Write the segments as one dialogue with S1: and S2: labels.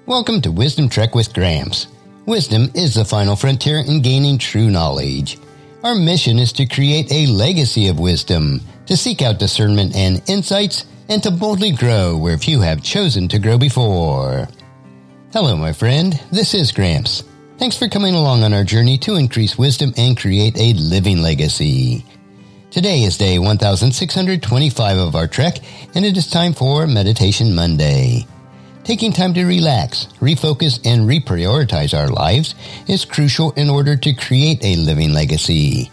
S1: Welcome to Wisdom Trek with Gramps. Wisdom is the final frontier in gaining true knowledge. Our mission is to create a legacy of wisdom, to seek out discernment and insights, and to boldly grow where few have chosen to grow before. Hello, my friend. This is Gramps. Thanks for coming along on our journey to increase wisdom and create a living legacy. Today is day 1625 of our trek, and it is time for Meditation Monday. Taking time to relax, refocus, and reprioritize our lives is crucial in order to create a living legacy.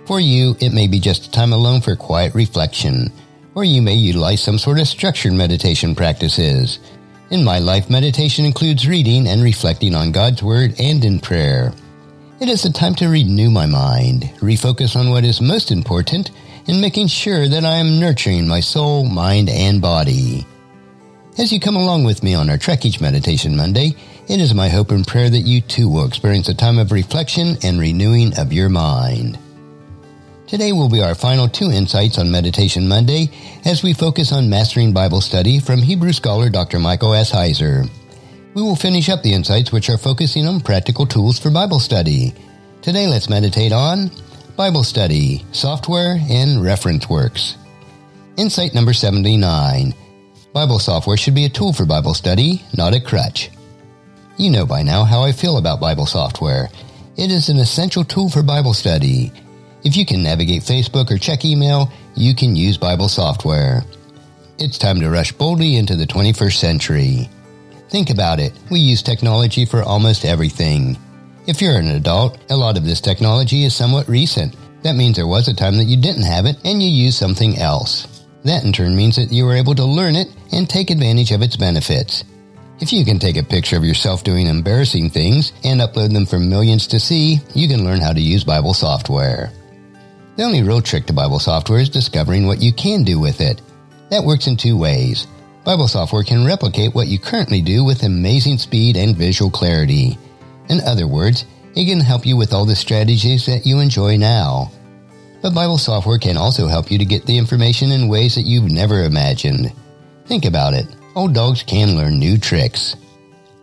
S1: For you, it may be just time alone for quiet reflection, or you may utilize some sort of structured meditation practices. In my life, meditation includes reading and reflecting on God's Word and in prayer. It is a time to renew my mind, refocus on what is most important, and making sure that I am nurturing my soul, mind, and body. As you come along with me on our trek each Meditation Monday, it is my hope and prayer that you too will experience a time of reflection and renewing of your mind. Today will be our final two insights on Meditation Monday as we focus on mastering Bible study from Hebrew scholar Dr. Michael S. Heiser. We will finish up the insights which are focusing on practical tools for Bible study. Today let's meditate on Bible study, software, and reference works. Insight number 79. Bible software should be a tool for Bible study, not a crutch. You know by now how I feel about Bible software. It is an essential tool for Bible study. If you can navigate Facebook or check email, you can use Bible software. It's time to rush boldly into the 21st century. Think about it. We use technology for almost everything. If you're an adult, a lot of this technology is somewhat recent. That means there was a time that you didn't have it and you used something else. That in turn means that you were able to learn it and take advantage of its benefits. If you can take a picture of yourself doing embarrassing things and upload them for millions to see, you can learn how to use Bible software. The only real trick to Bible software is discovering what you can do with it. That works in two ways. Bible software can replicate what you currently do with amazing speed and visual clarity. In other words, it can help you with all the strategies that you enjoy now. But Bible software can also help you to get the information in ways that you've never imagined. Think about it. Old dogs can learn new tricks.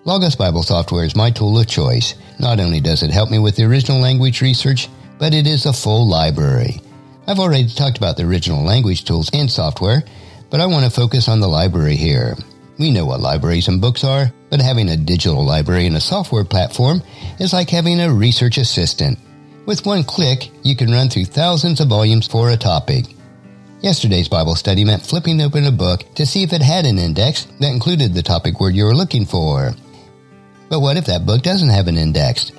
S1: Logos Bible software is my tool of choice. Not only does it help me with the original language research, but it is a full library. I've already talked about the original language tools and software, but I want to focus on the library here. We know what libraries and books are, but having a digital library and a software platform is like having a research assistant. With one click, you can run through thousands of volumes for a topic. Yesterday's Bible study meant flipping open a book to see if it had an index that included the topic word you were looking for. But what if that book doesn't have an index?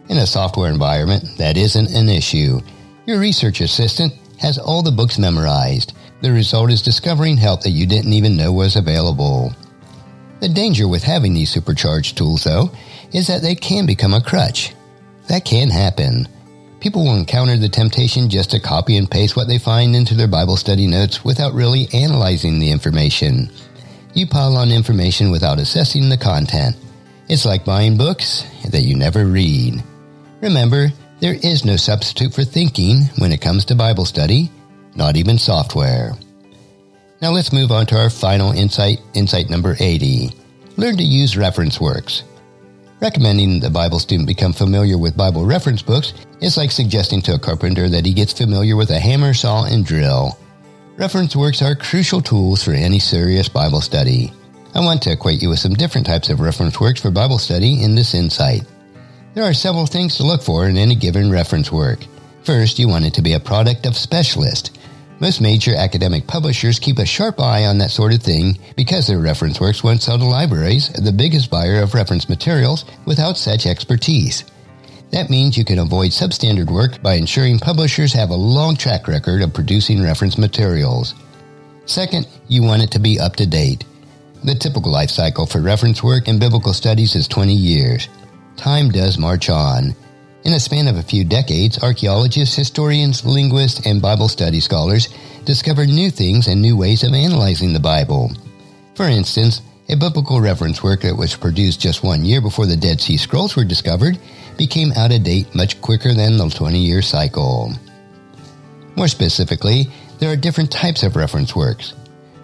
S1: In a software environment, that isn't an issue. Your research assistant has all the books memorized. The result is discovering help that you didn't even know was available. The danger with having these supercharged tools, though, is that they can become a crutch. That can happen. People will encounter the temptation just to copy and paste what they find into their Bible study notes without really analyzing the information. You pile on information without assessing the content. It's like buying books that you never read. Remember, there is no substitute for thinking when it comes to Bible study, not even software. Now let's move on to our final insight number 80. Learn to use reference works. Recommending the Bible student become familiar with Bible reference books is like suggesting to a carpenter that he gets familiar with a hammer, saw, and drill. Reference works are crucial tools for any serious Bible study. I want to acquaint you with some different types of reference works for Bible study in this insight. There are several things to look for in any given reference work. First, you want it to be a product of specialist. Most major academic publishers keep a sharp eye on that sort of thing because their reference works won't sell to libraries, the biggest buyer of reference materials, without such expertise. That means you can avoid substandard work by ensuring publishers have a long track record of producing reference materials. Second, you want it to be up to date. The typical life cycle for reference work in biblical studies is 20 years. Time does march on. In a span of a few decades, archaeologists, historians, linguists, and Bible study scholars discover new things and new ways of analyzing the Bible. For instance, a biblical reference work that was produced just 1 year before the Dead Sea Scrolls were discovered became out of date much quicker than the 20-year cycle. More specifically, there are different types of reference works.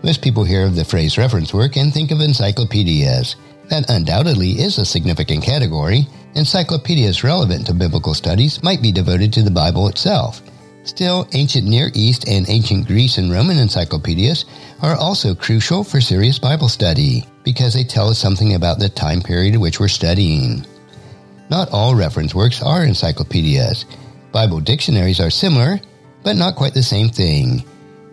S1: Most people hear of the phrase reference work and think of encyclopedias. That undoubtedly is a significant category. Encyclopedias relevant to biblical studies might be devoted to the Bible itself. Still, ancient Near East and ancient Greece and Roman encyclopedias are also crucial for serious Bible study because they tell us something about the time period in which we're studying. Not all reference works are encyclopedias. Bible dictionaries are similar, but not quite the same thing.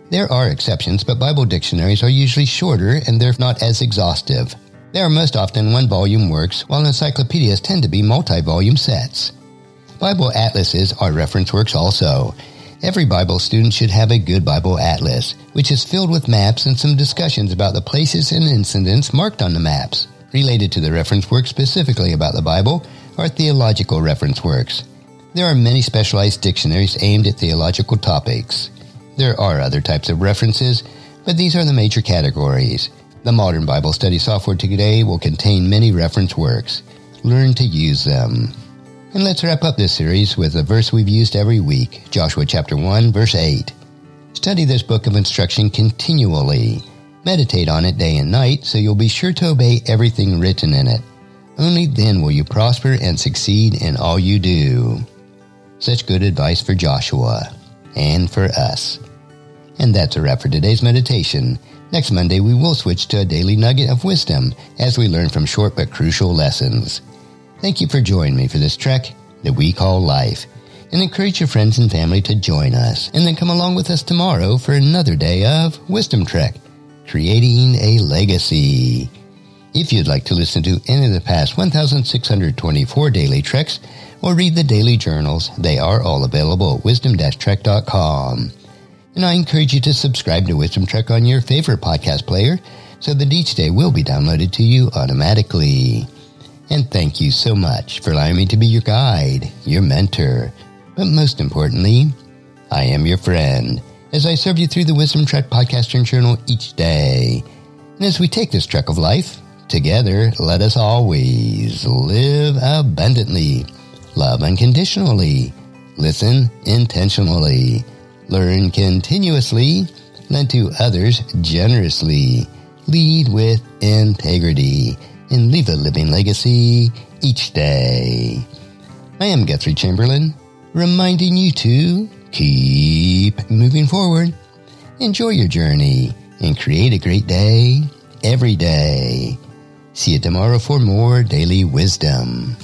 S1: There are exceptions, but Bible dictionaries are usually shorter and they're not as exhaustive. They are most often one-volume works, while encyclopedias tend to be multi-volume sets. Bible atlases are reference works also. Every Bible student should have a good Bible atlas, which is filled with maps and some discussions about the places and incidents marked on the maps. Related to the reference works specifically about the Bible are theological reference works. There are many specialized dictionaries aimed at theological topics. There are other types of references, but these are the major categories. The modern Bible study software today will contain many reference works. Learn to use them. And let's wrap up this series with a verse we've used every week, Joshua chapter 1, verse 8. Study this book of instruction continually. Meditate on it day and night so you'll be sure to obey everything written in it. Only then will you prosper and succeed in all you do. Such good advice for Joshua and for us. And that's a wrap for today's meditation. Next Monday, we will switch to a daily nugget of wisdom as we learn from short but crucial lessons. Thank you for joining me for this trek that we call life, and encourage your friends and family to join us, and then come along with us tomorrow for another day of Wisdom Trek, creating a legacy. If you'd like to listen to any of the past 1,624 daily treks or read the daily journals, they are all available at wisdom-trek.com. And I encourage you to subscribe to Wisdom Trek on your favorite podcast player so that each day will be downloaded to you automatically. And thank you so much for allowing me to be your guide, your mentor. But most importantly, I am your friend as I serve you through the Wisdom Trek podcast and journal each day. And as we take this trek of life, together, let us always live abundantly, love unconditionally, listen intentionally, learn continuously, lend to others generously, lead with integrity, and leave a living legacy each day. I am Guthrie Chamberlain, reminding you to keep moving forward, enjoy your journey, and create a great day every day. See you tomorrow for more daily wisdom.